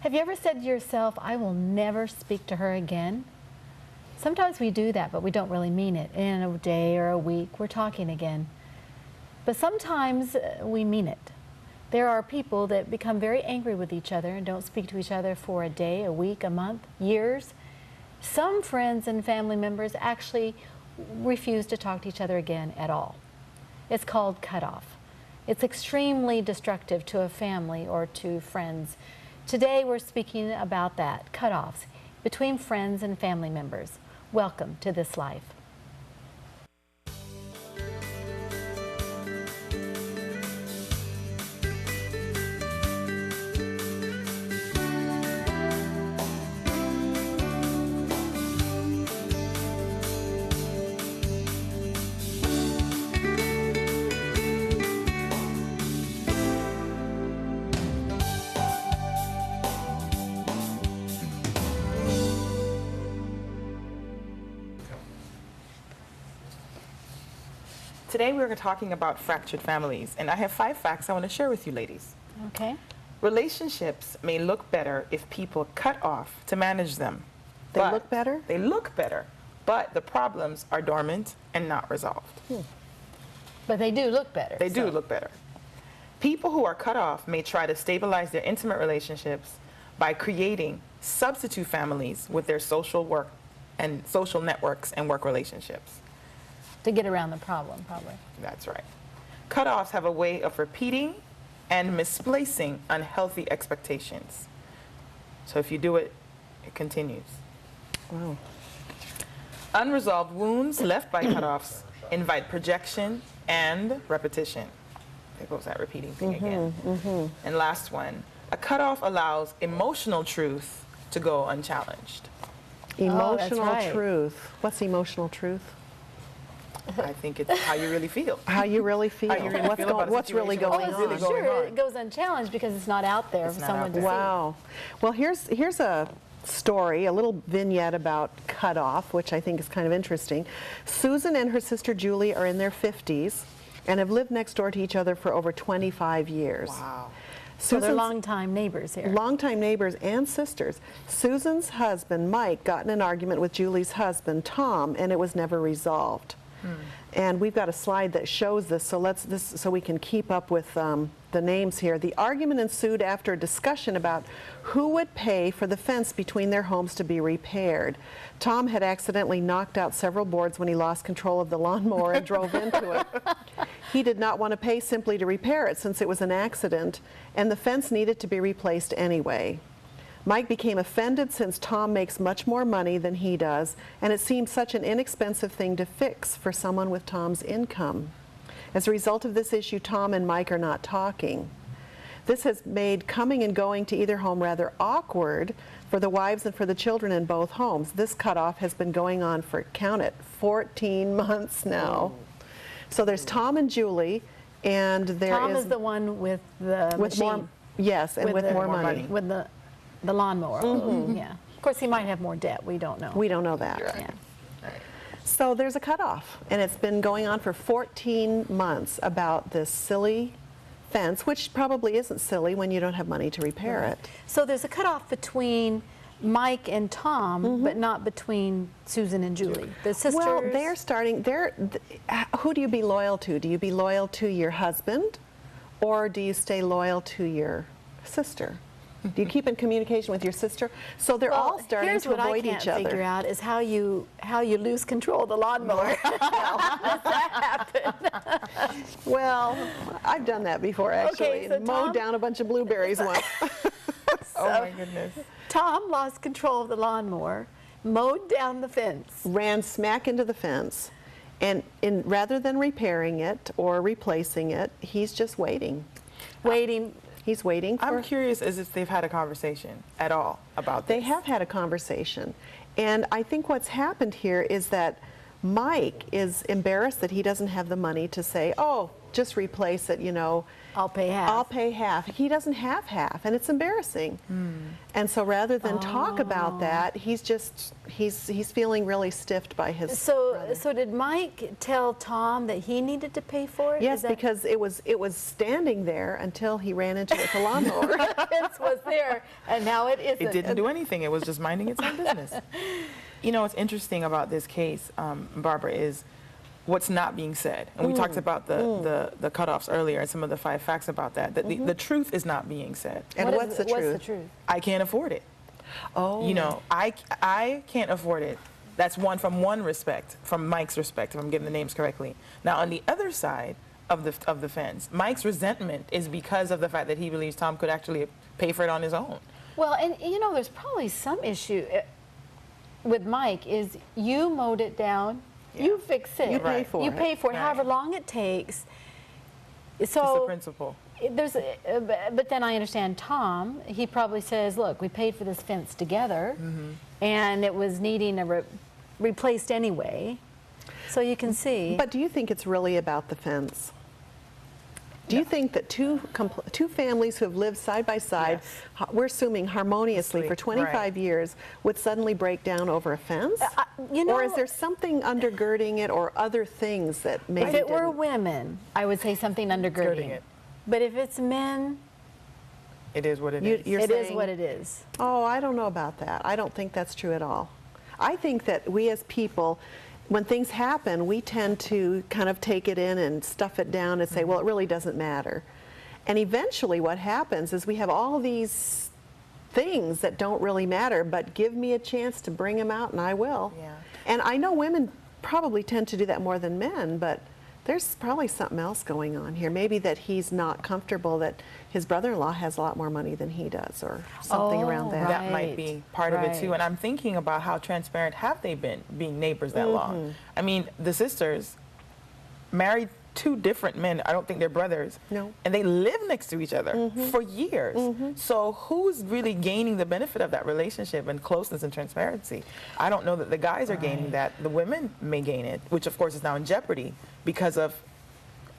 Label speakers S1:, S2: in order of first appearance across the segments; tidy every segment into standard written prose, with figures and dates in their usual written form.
S1: Have you ever said to yourself, I will never speak to her again? Sometimes we do that, but we don't really mean it. In a day or a week, we're talking again. But sometimes we mean it. There are people that become very angry with each other and don't speak to each other for a day, a week, a month, years. Some friends and family members actually refuse to talk to each other again at all. It's called cutoff. It's extremely destructive to a family or to friends. Today we're speaking about that, cutoffs between friends and family members. Welcome to This Life.
S2: Today we're talking about fractured families, and I have 5 facts I want to share with you ladies.
S1: Okay.
S2: Relationships may look better if people cut off to manage them.
S3: They look better?
S2: They look better, but the problems are dormant and not resolved.
S1: But they do look better.
S2: They do look better. People who are cut off may try to stabilize their intimate relationships by creating substitute families with their social work and social networks and work relationships.
S1: To get around the problem, probably.
S2: That's right. Cutoffs have a way of repeating and misplacing unhealthy expectations. So if you do it, it continues.
S3: Wow.
S2: Unresolved wounds left by cutoffs invite projection and repetition. There goes that repeating thing again. And last one, a cutoff allows emotional truth to go unchallenged.
S3: Emotional truth. What's emotional truth?
S2: I think it's how you really feel.
S3: How you really feel.
S2: How you really feel about
S3: what's really going on?
S2: really going
S1: Sure,
S2: on.
S1: it goes unchallenged because it's not out there for someone to see.
S3: Wow. Well, here's a story, a little vignette about cutoff, which I think is kind of interesting. Susan and her sister Julie are in their 50s and have lived next door to each other for over 25 years.
S2: Wow.
S1: So they're longtime neighbors here.
S3: Longtime neighbors and sisters. Susan's husband, Mike, got in an argument with Julie's husband, Tom, and it was never resolved. And we've got a slide that shows this, so we can keep up with the names here. The argument ensued after a discussion about who would pay for the fence between their homes to be repaired. Tom had accidentally knocked out several boards when he lost control of the lawnmower and drove into it. He did not want to pay simply to repair it since it was an accident, and the fence needed to be replaced anyway. Mike became offended since Tom makes much more money than he does, and it seemed such an inexpensive thing to fix for someone with Tom's income. As a result of this issue, Tom and Mike are not talking. This has made coming and going to either home rather awkward for the wives and for the children in both homes. This cutoff has been going on for, count it, 14 months now. So there's Tom and Julie, and
S1: Tom is the one with the machine.
S3: More, yes, and with more money.
S1: With the lawnmower. Yeah. Of course, he might have more debt. We don't know.
S3: We don't know that.
S1: Yeah.
S3: So there's a cutoff, and it's been going on for 14 months about this silly fence, which probably isn't silly when you don't have money to repair it.
S1: So there's a cutoff between Mike and Tom, but not between Susan and Julie, the sisters.
S3: Well, who do you be loyal to? Do you be loyal to your husband, or do you stay loyal to your sister? Do you keep in communication with your sister? So they're all starting to avoid each other.
S1: Here's what I can't figure out is how you lose control of the lawnmower. How does that happen?
S3: Well, I've done that before, actually.
S1: Okay, so
S3: mowed down a bunch of blueberries once.
S2: Oh my goodness.
S1: Tom lost control of the lawnmower, mowed down the fence.
S3: Ran smack into the fence, and rather than repairing it or replacing it, he's just waiting. He's waiting for...
S2: I'm curious as if they've had a conversation at all about this.
S3: They have had a conversation. And I think what's happened here is that Mike is embarrassed that he doesn't have the money to say, oh, just replace it, you know.
S1: I'll pay half.
S3: I'll pay half. He doesn't have half, and it's embarrassing. And so rather than talk about that, he's feeling really stiffed by his brother.
S1: So did Mike tell Tom that he needed to pay for it?
S3: Yes, because it was standing there until he ran into it with the lawnmower.
S1: The fence was there, and now it isn't.
S2: It didn't do anything. It was just minding its own business. You know, what's interesting about this case, Barbara, is what's not being said. And we talked about the cutoffs earlier and some of the 5 facts about that. That the truth is not being said.
S3: And what's the truth?
S1: What's the truth?
S2: I can't afford it.
S3: Oh.
S2: You know, I can't afford it. That's from one respect, from Mike's respect, if I'm getting the names correctly. Now, on the other side of the fence, Mike's resentment is because of the fact that he believes Tom could actually pay for it on his own.
S1: Well, and you know, there's probably some issue with Mike is you mowed it down. You fix it.
S3: You pay for it.
S1: You pay for it,
S2: Right.
S1: however long it takes. So
S2: It's the principle.
S1: But then I understand Tom. He probably says, "Look, we paid for this fence together, and it was needing replaced anyway." So you can see.
S3: But do you think it's really about the fence? Do you think that two families who have lived side by side, we're assuming harmoniously for 25 years, would suddenly break down over a fence?
S1: You know,
S3: or is there something undergirding it, or other things that maybe
S1: if it were
S3: didn't?
S1: women, I would say something undergirding
S2: it.
S1: But if it's men,
S2: It is what it is.
S3: You're
S1: it is
S3: saying-
S1: what it is.
S3: Oh, I don't know about that. I don't think that's true at all. I think that we as people, when things happen, we tend to kind of take it in and stuff it down and say, well, it really doesn't matter. And eventually what happens is we have all these things that don't really matter, but give me a chance to bring them out and I will.
S2: Yeah.
S3: And I know women probably tend to do that more than men, but there's probably something else going on here. Maybe that he's not comfortable that his brother-in-law has a lot more money than he does, or something around that.
S2: That might be part of it too. And I'm thinking about how transparent have they been being neighbors that long. I mean, the sisters married 2 different men. I don't think they're brothers.
S3: No.
S2: And they live next to each other for years. So who's really gaining the benefit of that relationship and closeness and transparency? I don't know that the guys are gaining that. The women may gain it, which of course is now in jeopardy because of,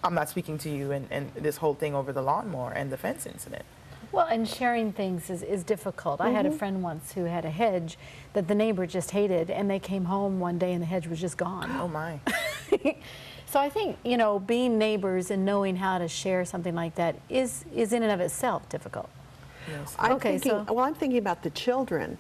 S2: I'm not speaking to you, and this whole thing over the lawnmower and the fence incident.
S1: Well, and sharing things is difficult. I had a friend once who had a hedge that the neighbor just hated, and they came home one day and the hedge was just gone.
S2: Oh my.
S1: So I think, you know, being neighbors and knowing how to share something like that is in and of itself difficult.
S2: Yes.
S3: I'm thinking about the children.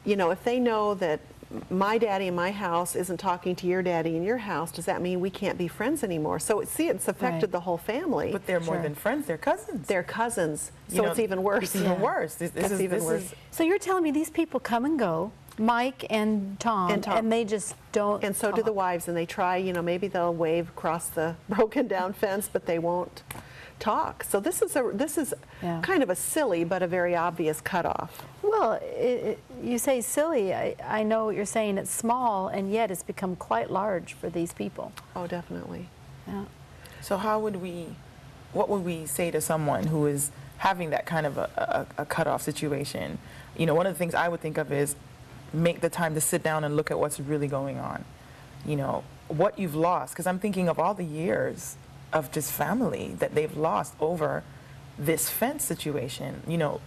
S3: You know, if they know that my daddy in my house isn't talking to your daddy in your house, does that mean we can't be friends anymore? So it's affected the whole family.
S2: But they're more than friends, they're cousins.
S3: They're cousins, so it's even worse.
S2: It's even worse. This is
S3: even
S2: this
S3: worse.
S2: is
S1: So you're telling me these people come and go, Mike and Tom, and they just don't
S3: And so do the wives, and they try, you know, maybe they'll wave across the broken down fence, but they won't talk. So this is kind of a silly but a very obvious cutoff.
S1: Well, you say silly. I know what you're saying. It's small, and yet it's become quite large for these people.
S3: Oh, definitely.
S1: Yeah.
S2: So what would we say to someone who is having that kind of a cutoff situation? You know, one of the things I would think of is make the time to sit down and look at what's really going on. You know, what you've lost, because I'm thinking of all the years of just family that they've lost over this fence situation. You know,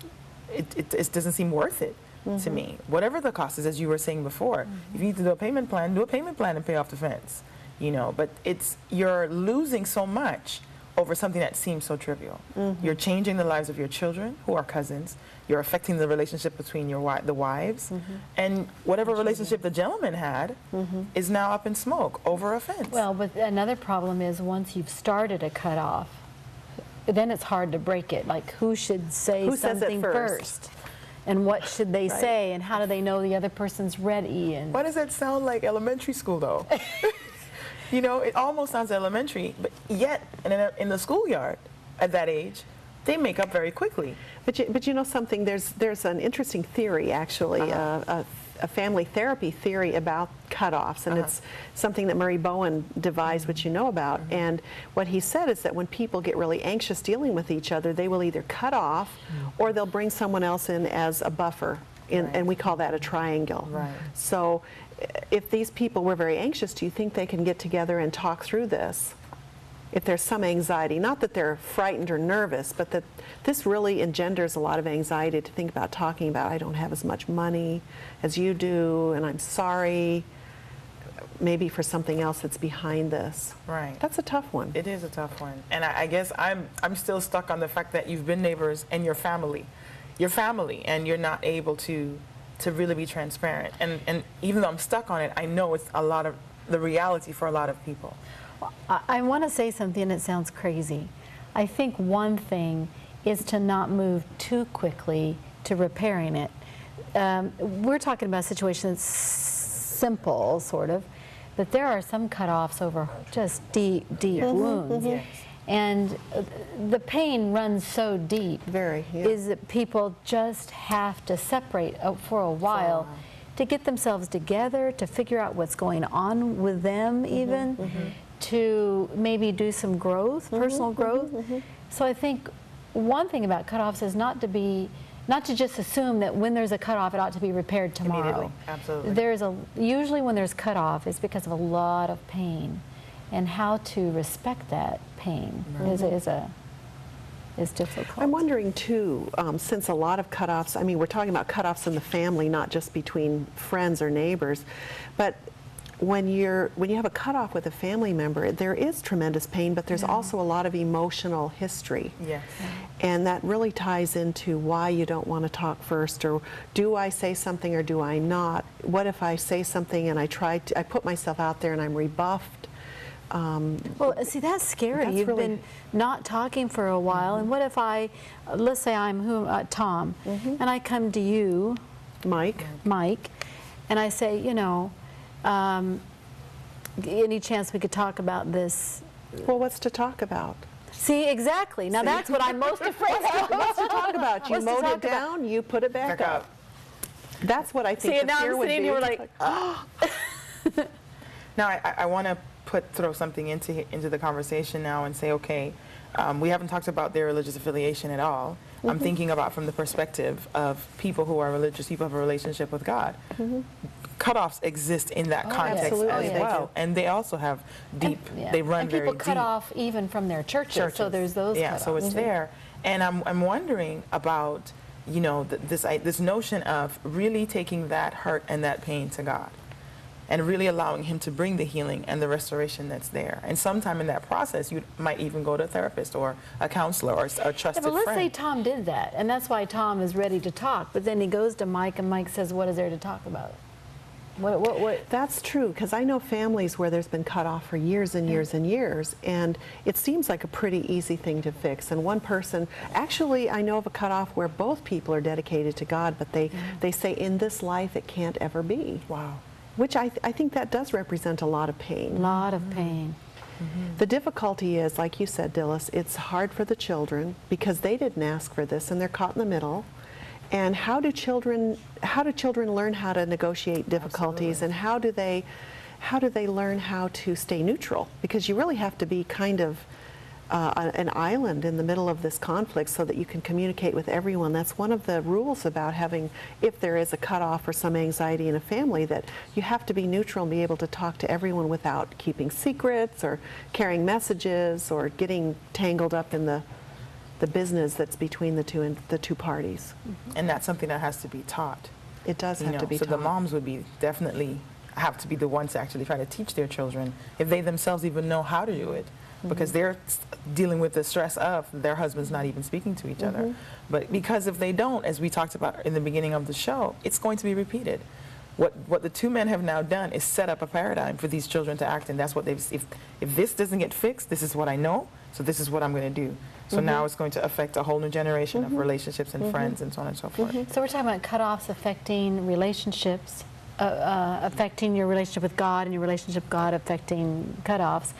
S2: it doesn't seem worth it to me. Whatever the cost is, as you were saying before, if you need to do a payment plan, do a payment plan and pay off the fence. You know, but you're losing so much over something that seems so trivial. You're changing the lives of your children, who are cousins. You're affecting the relationship between the wives. And whatever relationship the gentleman had is now up in smoke over a fence.
S1: Well, but another problem is once you've started a cutoff, then it's hard to break it. Like, who should say something first? And what should they say? And how do they know the other person's ready? And
S2: why does that sound like elementary school, though? You know, it almost sounds elementary, but yet in the schoolyard at that age, they make up very quickly.
S3: But you know something, there's an interesting theory, actually, a family therapy theory about cutoffs, and it's something that Murray Bowen devised, which you know about. And what he said is that when people get really anxious dealing with each other, they will either cut off or they'll bring someone else in as a buffer, and we call that a triangle.
S2: Right.
S3: So if these people were very anxious, do you think they can get together and talk through this? if there's some anxiety, not that they're frightened or nervous, but that this really engenders a lot of anxiety to think about talking about, I don't have as much money as you do, and I'm sorry, maybe for something else that's behind this.
S2: Right.
S3: That's a tough one.
S2: It is a tough one. And I guess I'm still stuck on the fact that you've been neighbors and your family, and you're not able to really be transparent. And even though I'm stuck on it, I know it's a lot of the reality for a lot of people.
S1: I want to say something that sounds crazy. I think one thing is to not move too quickly to repairing it. We're talking about a situation that's simple, sort of, but there are some cutoffs over just deep, deep wounds.
S2: Yes.
S1: And the pain runs so deep, is that people just have to separate for a while to get themselves together, to figure out what's going on with them even, to maybe do some growth, personal growth. So I think one thing about cutoffs is not to just assume that when there's a cutoff, it ought to be repaired tomorrow.
S2: Immediately. Absolutely.
S1: Usually when there's cutoff, it's because of a lot of pain, and how to respect that pain is difficult.
S3: I'm wondering too, since a lot of cutoffs, I mean, we're talking about cutoffs in the family, not just between friends or neighbors, but when you have a cutoff with a family member, there is tremendous pain, but there's also a lot of emotional history.
S2: Yes.
S3: And that really ties into why you don't want to talk first, or do I say something or do I not? What if I say something and I put myself out there and I'm rebuffed?
S1: Well, see, that's scary. You've been not talking for a while, and what if let's say I'm Tom, and I come to you, Mike, and I say, you know, any chance we could talk about this?
S3: Well, what's to talk about?
S1: See, exactly. Now that's what I'm most afraid of.
S3: What's to talk about? You mowed it down, you put it back up. That's what I think the fear would be.
S1: See, now I'm sitting here like,
S2: oh. Now, I want to throw something into the conversation now and say, okay, we haven't talked about their religious affiliation at all. I'm thinking about from the perspective of people who are religious, people who have a relationship with God. Cutoffs exist in that context as well, and they also have deep. They run very deep.
S1: And people cut off even from their churches. So there's those.
S2: Yeah, so it's there, and I'm wondering about, you know, this notion of really taking that hurt and that pain to God, and really allowing Him to bring the healing and the restoration that's there. And sometime in that process, you might even go to a therapist or a counselor or a trusted
S1: but let's
S2: friend.
S1: say Tom did that, and that's why Tom is ready to talk. But then he goes to Mike, and Mike says, "What is there to talk about?" What?
S3: That's true, because I know families where there's been cut off for years and years and years, and it seems like a pretty easy thing to fix. And one person, actually, I know of a cutoff where both people are dedicated to God, but they say in this life it can't ever be.
S2: Wow.
S3: Which I think that does represent a lot of pain.
S1: A lot of pain.
S3: The difficulty is, like you said, Dilys, it's hard for the children because they didn't ask for this and they're caught in the middle. And how do children learn how to negotiate difficulties?
S2: Absolutely.
S3: And how do they learn how to stay neutral? Because you really have to be kind of an island in the middle of this conflict so that you can communicate with everyone. That's one of the rules about having, if there is a cutoff or some anxiety in a family, that you have to be neutral and be able to talk to everyone without keeping secrets or carrying messages or getting tangled up in the business that's between the two parties.
S2: And that's something that has to be taught.
S3: It does have to be taught.
S2: So the moms would definitely have to be the ones to actually try to teach their children, if they themselves even know how to do it, because they're dealing with the stress of their husbands not even speaking to each other. But because if they don't, as we talked about in the beginning of the show, it's going to be repeated. What the two men have now done is set up a paradigm for these children to act in. That's what they've. If this doesn't get fixed, this is what I know. So this is what I'm going to do. So now it's going to affect a whole new generation of relationships and friends and so on and so forth.
S1: So we're talking about cutoffs affecting relationships, affecting your relationship with God, and your relationship with God affecting cutoffs.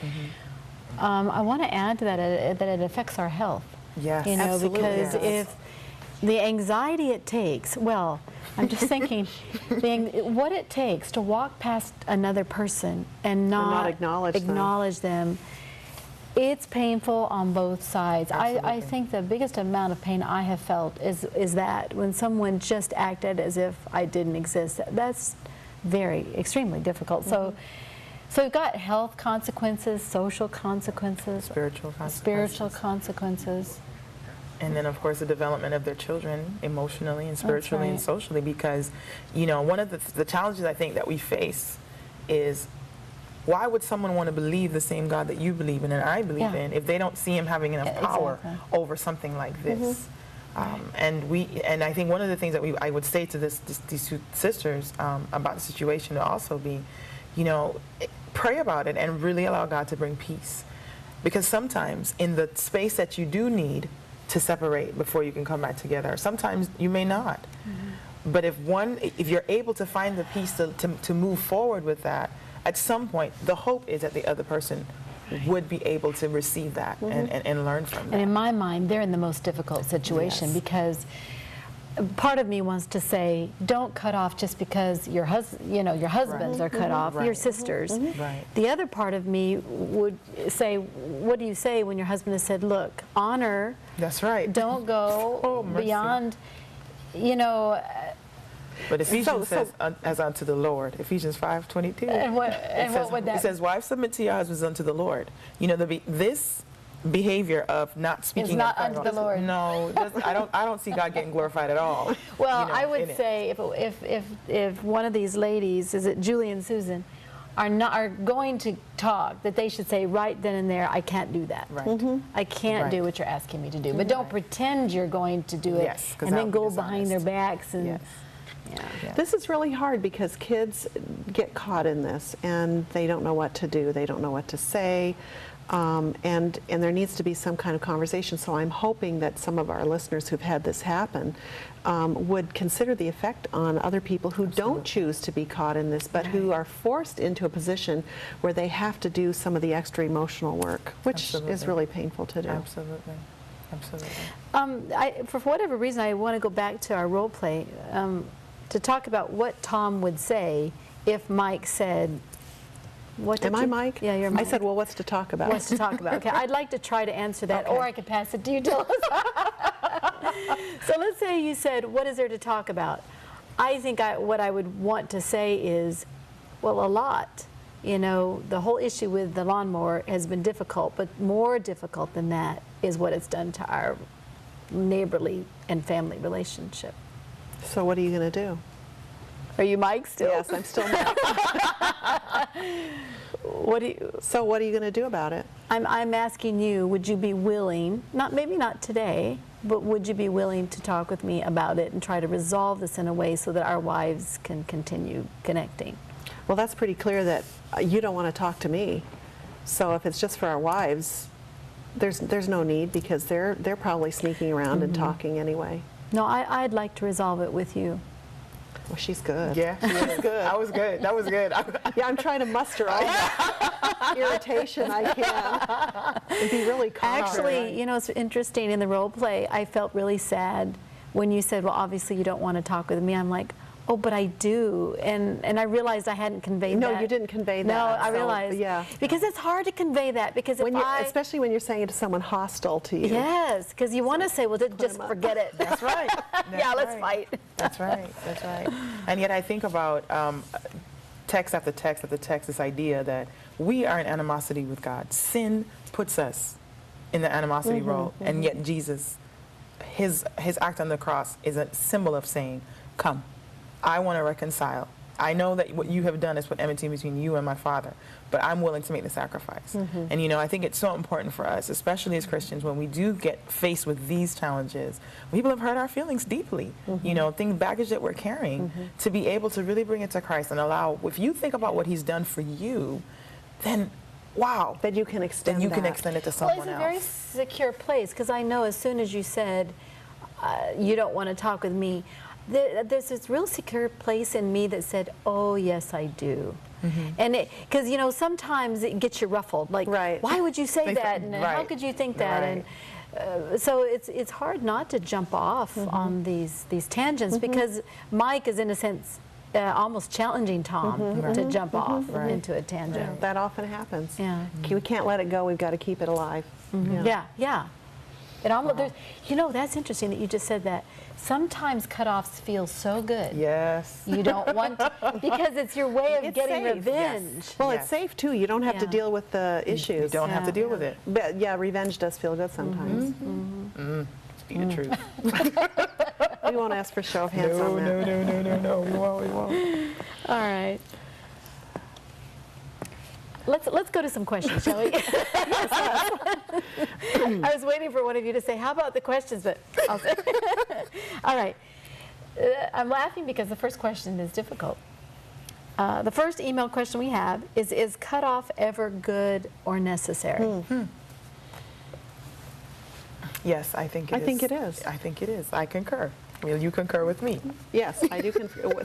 S1: I want to add to that it affects our health.
S2: Yes,
S1: you know,
S2: absolutely.
S1: because if the anxiety it takes, well, I'm just thinking, what it takes to walk past another person and not acknowledge them. It's painful on both sides. I think the biggest amount of pain I have felt is that when someone just acted as if I didn't exist. That's extremely difficult. So So we've got health consequences, social consequences,
S2: Spiritual consequences.
S1: spiritual consequences.
S2: And then, of course, the development of their children emotionally and spiritually and
S1: right.
S2: socially, because, you know, one of the challenges I think that we face is, why would someone want to believe the same God that you believe in and I believe
S1: Yeah.
S2: in if they don't see him having enough power
S1: Exactly.
S2: over something like this? And I think one of the things that I would say to these two sisters about the situation would also be, you know, pray about it and really allow God to bring peace. Because sometimes in the space that you do need to separate before you can come back together, sometimes you may not. But if you're able to find the peace to move forward with that, at some point, the hope is that the other person would be able to receive that and learn from that.
S1: And in my mind, they're in the most difficult situation
S2: Yes.
S1: because part of me wants to say, don't cut off just because your husbands are cut off, your
S2: Right.
S1: sisters.
S2: Right.
S1: The other part of me would say, what do you say when your husband has said, look, honor,
S2: That's right.
S1: don't go
S2: Oh, mercy.
S1: beyond, you know,
S2: But Ephesians says, as unto the Lord, Ephesians 5:22.
S1: and what would that
S2: It says, wives, submit to your husbands unto the Lord. You know, this behavior of not speaking
S1: not
S2: of
S1: unto the Lord.
S2: No, I don't see God getting glorified at all.
S1: Well,
S2: you know,
S1: I
S2: in
S1: would
S2: it.
S1: say if one of these ladies, is it Julie and Susan, are going to talk, that they should say right then and there, I can't do that.
S2: Right.
S1: I can't do
S2: Right.
S1: what you're asking me to do. But don't pretend you're going to do it
S2: Yes, 'cause
S1: and
S2: that
S1: then
S2: would be
S1: go behind their
S2: dishonest.
S1: backs and
S2: Yes.
S1: yeah.
S3: This is really hard because kids get caught in this and they don't know what to do. They don't know what to say. And there needs to be some kind of conversation. So I'm hoping that some of our listeners who've had this happen would consider the effect on other people who don't choose to be caught in this, but who are forced into a position where they have to do some of the extra emotional work, which is
S2: Absolutely.
S3: really painful to do.
S2: Absolutely. Absolutely.
S1: For whatever reason, I want to go back to our role play to talk about what Tom would say if Mike said, what did
S3: Am I
S1: you-
S3: Mike?
S1: Yeah, you're
S3: I
S1: Mike.
S3: said, well, what's to talk about?
S1: Wants to talk about. Okay, I'd like to try to answer that, or
S3: Okay.
S1: I could pass it to you, Dilys. So let's say you said, what is there to talk about? I think what I would want to say is, well, a lot. You know, the whole issue with the lawnmower has been difficult, but more difficult than that is what it's done to our neighborly and family relationship.
S3: So what are you going to do?
S1: Are you Mike still?
S3: Yes, I'm still Mike. So what are you going to do about it?
S1: I'm asking you, would you be willing, maybe not today, but would you be willing to talk with me about it and try to resolve this in a way so that our wives can continue connecting?
S3: Well, that's pretty clear that you don't want to talk to me. So if it's just for our wives, there's no need because they're probably sneaking around and talking anyway.
S1: No, I'd like to resolve it with you.
S3: Well, she's good.
S2: Yeah, she was good. That was good. That was good.
S3: Yeah, I'm trying to muster all the irritation I can and be really calm.
S1: Actually, you know, it's interesting in the role play, I felt really sad when you said, well, obviously you don't want to talk with me. I'm like, oh, but I do. And I realized I hadn't conveyed that.
S3: No, you didn't convey that.
S1: No, I
S3: So,
S1: realized.
S3: yeah.
S1: Because it's hard to convey that. Because if
S3: Especially when you're saying it to someone hostile to you.
S1: Yes, because you want to say, well, just forget it.
S2: That's right.
S1: Yeah, let's
S2: right.
S1: fight.
S2: That's right. That's right. And yet I think about text after text after text, this idea that we are in animosity with God. Sin puts us in the animosity role, and yet Jesus, his act on the cross is a symbol of saying, come, I want to reconcile. I know that what you have done is put enmity between you and my Father, but I'm willing to make the sacrifice. And you know, I think it's so important for us, especially as Christians, when we do get faced with these challenges. People have hurt our feelings deeply, you know, baggage that we're carrying, to be able to really bring it to Christ and allow, if you think about what he's done for you, then wow.
S3: That you can extend
S2: Then you can
S3: that.
S2: extend it to
S1: Well,
S2: someone
S1: it's a very
S2: else.
S1: secure place because I know as soon as you said you don't want to talk with me, there's this real secure place in me that said, oh, yes, I do. And because, you know, sometimes it gets you ruffled. Like,
S3: Right.
S1: why would you say
S2: Think-
S1: that? And how
S2: right.
S1: could you think that?
S2: Right.
S1: And so it's hard not to jump off on these tangents because Mike is, in a sense, almost challenging Tom to jump off into a tangent.
S3: That often happens.
S1: Yeah.
S3: We can't let it go. We've got to keep it alive.
S1: Yeah, yeah. It almost, you know, that's interesting that you just said that. Sometimes cutoffs feel so good.
S2: Yes.
S1: You don't want to, because it's your way of getting
S3: safe.
S1: revenge.
S3: Well,
S2: Yes.
S3: it's safe too. You don't have to
S1: Yeah.
S3: deal with the issues.
S2: You don't have to deal with it.
S3: But yeah, revenge does feel good sometimes.
S2: Speak the truth.
S3: We won't ask for show of hands on that.
S2: No. We won't.
S1: All right. Let's go to some questions, shall we? I was waiting for one of you to say, how about the questions? But I'll say. All right. I'm laughing because the first question is difficult. The first email question we have is cutoff ever good or necessary?
S2: Yes, I think it is.
S3: I think it is.
S2: I think it is. I concur. Will you concur with me?
S3: Yes, I do.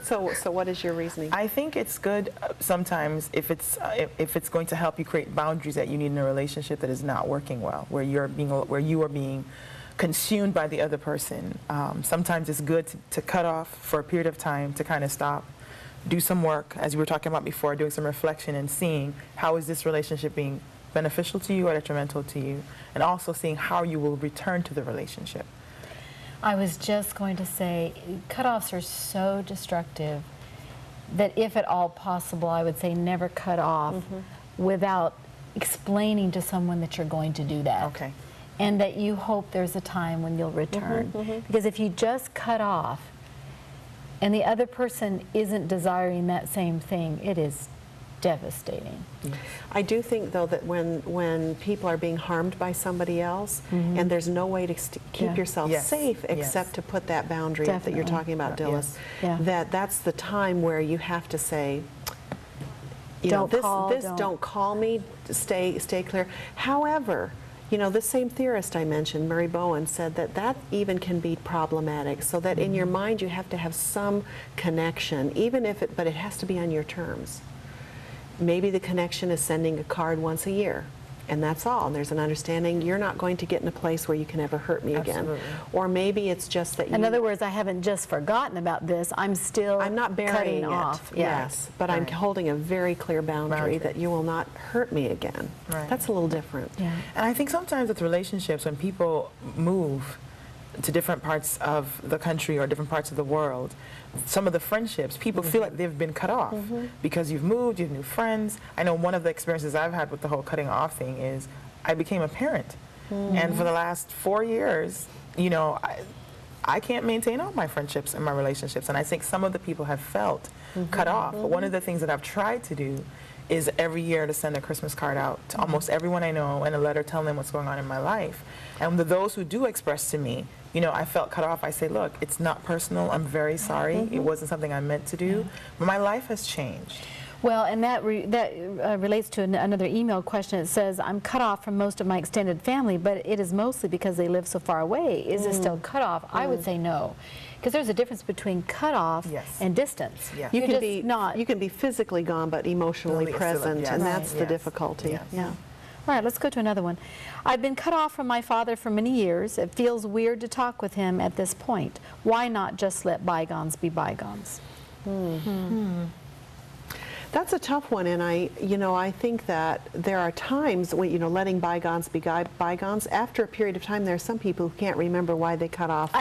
S3: So what is your reasoning?
S2: I think it's good sometimes if it's going to help you create boundaries that you need in a relationship that is not working well, where you are being consumed by the other person. Sometimes it's good to cut off for a period of time, to kind of stop, do some work, as we were talking about before, doing some reflection and seeing how is this relationship being beneficial to you or detrimental to you, and also seeing how you will return to the relationship.
S1: I was just going to say, cutoffs are so destructive that if at all possible, I would say never cut off without explaining to someone that you're going to do that.
S2: Okay.
S1: And that you hope there's a time when you'll return. Because if you just cut off and the other person isn't desiring that same thing, it is devastating.
S3: I do think, though, that when people are being harmed by somebody else and there's no way to keep yourself
S2: Yes.
S3: safe
S2: Yes.
S3: except to put that boundary up that you're
S1: Definitely.
S3: talking about, Dilys,
S1: Yeah.
S3: that's the time where you have to say, you know,
S1: Don't call,
S3: don't call me, stay clear. However, you know, the same theorist I mentioned, Murray Bowen, said that even can be problematic, so that in your mind you have to have some connection, but it has to be on your terms. Maybe the connection is sending a card once a year, and that's all. And there's an understanding you're not going to get in a place where you can ever hurt me
S2: Absolutely.
S3: again. Or maybe it's just that
S1: In other words, I haven't just forgotten about this, I'm
S3: not burying
S1: cutting
S3: it,
S1: off. Yeah.
S3: yes, but I'm
S2: Right.
S3: holding a very clear boundary that you will not hurt me again.
S2: Right.
S3: That's a little different.
S1: Yeah.
S2: And I think sometimes with relationships, when people move to different parts of the country or different parts of the world, some of the friendships, people feel like they've been cut off because you've moved, you have new friends. I know one of the experiences I've had with the whole cutting off thing is I became a parent. And for the last 4 years, you know, I can't maintain all my friendships and my relationships. And I think some of the people have felt cut off. But one of the things that I've tried to do is every year to send a Christmas card out to almost everyone I know and a letter telling them what's going on in my life. And to those who do express to me, you know, I felt cut off, I say, look, it's not personal. I'm very sorry. It wasn't something I meant to do. But my life has changed.
S1: Well, and that relates to another email question. It says, I'm cut off from most of my extended family, but it is mostly because they live so far away. Is it still cut off? I would say no. Because there's a difference between cut off
S2: Yes.
S1: and distance.
S2: Yes.
S3: You
S1: You're
S3: can
S1: just
S3: be
S1: not.
S3: you can be physically gone but emotionally
S2: Yes.
S3: present, and
S2: Right.
S3: that's the
S2: Yes.
S3: difficulty.
S2: Yes.
S3: Yeah.
S1: All right, let's go to another one. I've been cut off from my father for many years. It feels weird to talk with him at this point. Why not just let bygones be bygones?
S3: That's a tough one, and I think that there are times when, letting bygones be bygones. After a period of time, there are some people who can't remember why they cut off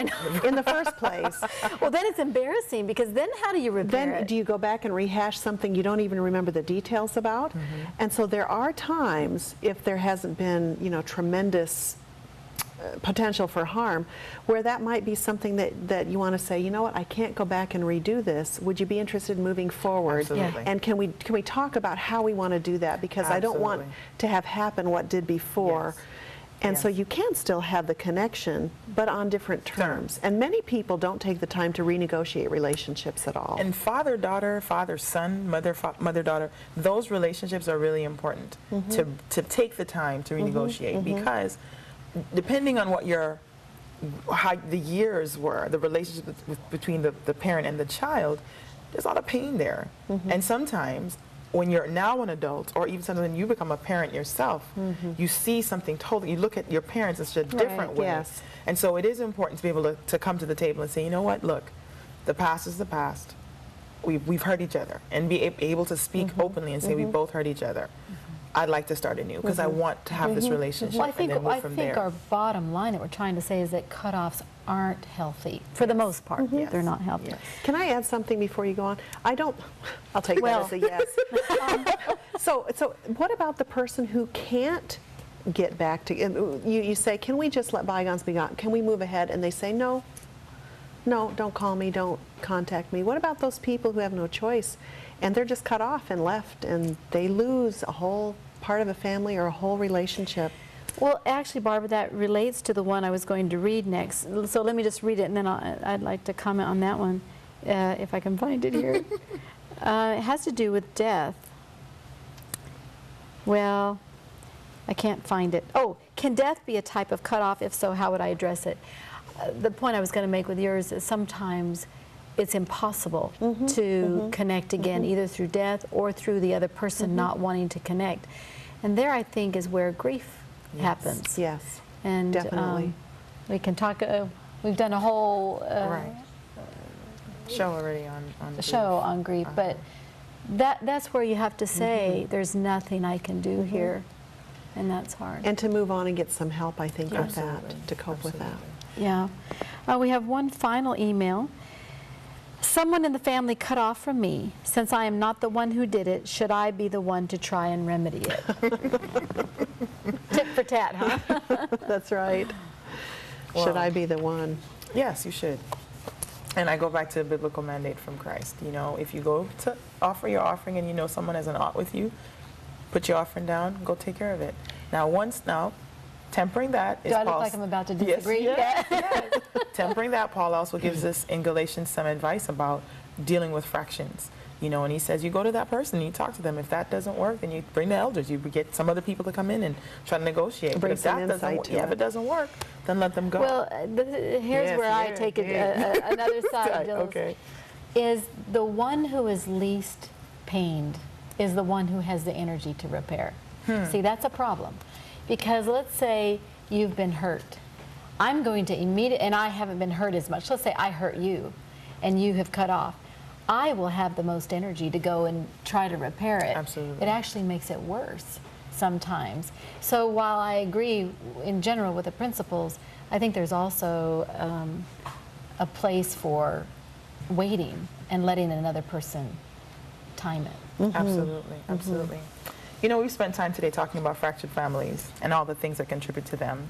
S3: in the first place.
S1: Well, then it's embarrassing, because then how do you repair
S3: Then
S1: it?
S3: do you go back and rehash something you don't even remember the details about? And so there are times, if there hasn't been, tremendous potential for harm, where that might be something that you want to say, you know what, I can't go back and redo this. Would you be interested in moving forward?
S2: Absolutely.
S3: And can we talk about how we want to do that? Because I don't want
S2: Absolutely.
S3: to have happen what did before.
S2: Yes.
S3: And so
S2: Yes.
S3: you can still have the connection, but on different terms. And many people don't take the time to renegotiate relationships at all.
S2: And father-daughter, father-son, mother-daughter, those relationships are really important to take the time to renegotiate, because depending on what how the years were, the relationship between the parent and the child, there's a lot of pain there. And sometimes when you're now an adult, or even sometimes when you become a parent yourself, you see something totally, you look at your parents in such a different way.
S3: Yes.
S2: And so it is important to be able to come to the table and say, you know what, look, the past is the past. We've hurt each other, and be able to speak openly and say we both hurt each other. I'd like to start anew because I want to have this relationship,
S1: Well, I think,
S2: and then move from there.
S1: our bottom line that we're trying to say is that cutoffs aren't healthy for the most part.
S2: Yes.
S1: They're not healthy.
S2: Yes.
S3: Can I add something before you go on? I'll take
S1: Well.
S3: that as a yes. So what about the person who can't get back to, you say, can we just let bygones be gone? Can we move ahead? And they say, no, don't call me, don't contact me. What about those people who have no choice and they're just cut off and left and they lose a whole part of a family or a whole relationship?
S1: Well, actually, Barbara, that relates to the one I was going to read next. So let me just read it, and then I'd like to comment on that one, if I can find it here. It has to do with death. Well, I can't find it. Oh, can death be a type of cutoff? If so, how would I address it? The point I was going to make with yours is sometimes it's impossible to connect again, either through death or through the other person not wanting to connect. And there, I think, is where grief happens.
S3: Yes,
S1: And
S3: definitely.
S1: we can talk, we've done a whole
S2: Show already on grief.
S1: show on grief, but that's where you have to say, there's nothing I can do here, and that's hard.
S3: And to move on and get some help, I think, with
S2: Absolutely.
S3: that, to cope with that.
S1: Yeah. We have one final email. Someone in the family cut off from me. Since I am not the one who did it, should I be the one to try and remedy it? Tit for tat, huh?
S3: That's right.
S2: Well,
S3: Should I be the one?
S2: Yes, you should. And I go back to a biblical mandate from Christ. You know, if you go to offer your offering and you know someone has an ought with you, put your offering down, go take care of it. Now, tempering that is
S1: Do I look
S2: Paul's,
S1: like I'm about to disagree?
S2: Yes, yes. Tempering that, Paul also gives us in Galatians some advice about dealing with fractions. You know, and he says you go to that person, you talk to them. If that doesn't work, then you bring the elders. You get some other people to come in and try to negotiate.
S3: Bring
S2: But if
S3: some
S2: that doesn't
S3: insight
S2: work,
S3: to it.
S2: if it doesn't work, then let them go.
S1: Well, here's where I take it another side, Dilys,
S2: Okay.
S1: is the one who is least pained is the one who has the energy to repair. See, that's a problem. Because let's say you've been hurt. I'm going to immediately, and I haven't been hurt as much. Let's say I hurt you and you have cut off. I will have the most energy to go and try to repair it.
S2: Absolutely.
S1: It actually makes it worse sometimes. So while I agree in general with the principles, I think there's also a place for waiting and letting another person time it.
S2: Absolutely, absolutely. You know, we've spent time today talking about fractured families and all the things that contribute to them.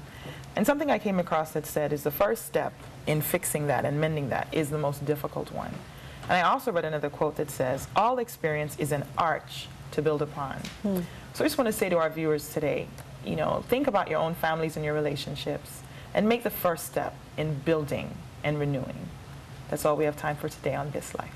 S2: And something I came across that said is the first step in fixing that and mending that is the most difficult one. And I also read another quote that says, all experience is an arch to build upon. So I just want to say to our viewers today, you know, think about your own families and your relationships and make the first step in building and renewing. That's all we have time for today on This Life.